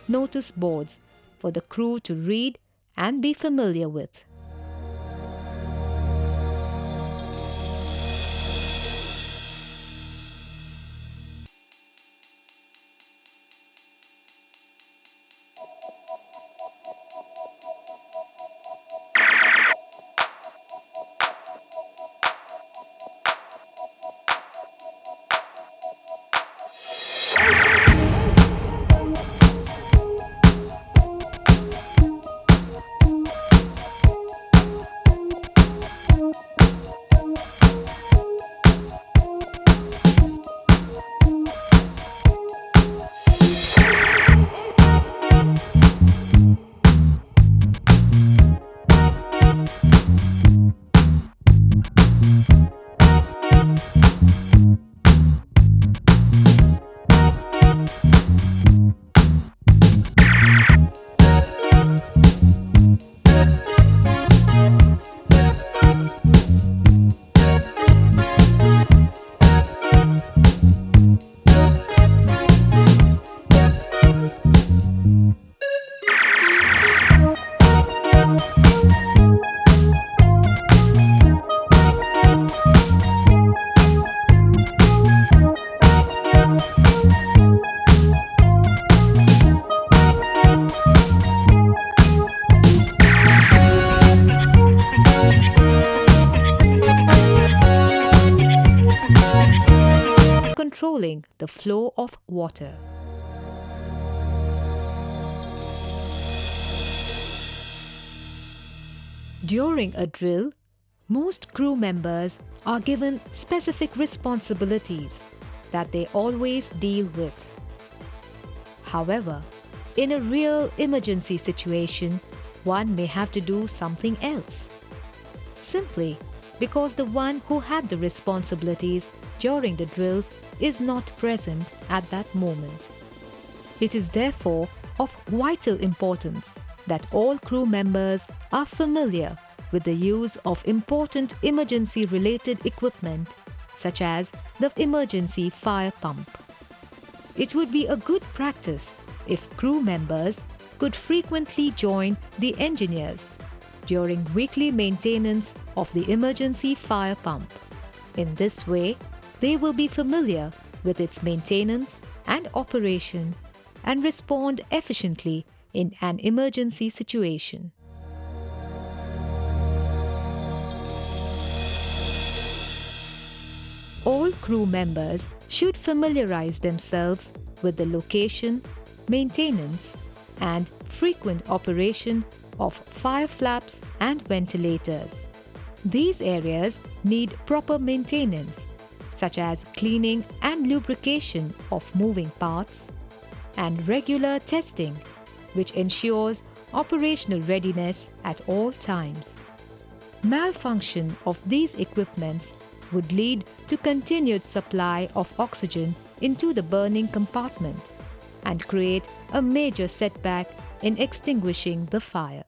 notice boards for the crew to read and be familiar with. Controlling the flow of water. During a drill, most crew members are given specific responsibilities that they always deal with. However, in a real emergency situation, one may have to do something else, simply because the one who had the responsibilities during the drill is not present at that moment. It is therefore of vital importance that all crew members are familiar with the use of important emergency-related equipment such as the emergency fire pump. It would be a good practice if crew members could frequently join the engineers during weekly maintenance of the emergency fire pump. In this way, they will be familiar with its maintenance and operation and respond efficiently in an emergency situation. All crew members should familiarize themselves with the location, maintenance, and frequent operation of fire flaps and ventilators. These areas need proper maintenance, such as cleaning and lubrication of moving parts, and regular testing, which ensures operational readiness at all times. Malfunction of these equipments would lead to continued supply of oxygen into the burning compartment and create a major setback in extinguishing the fire.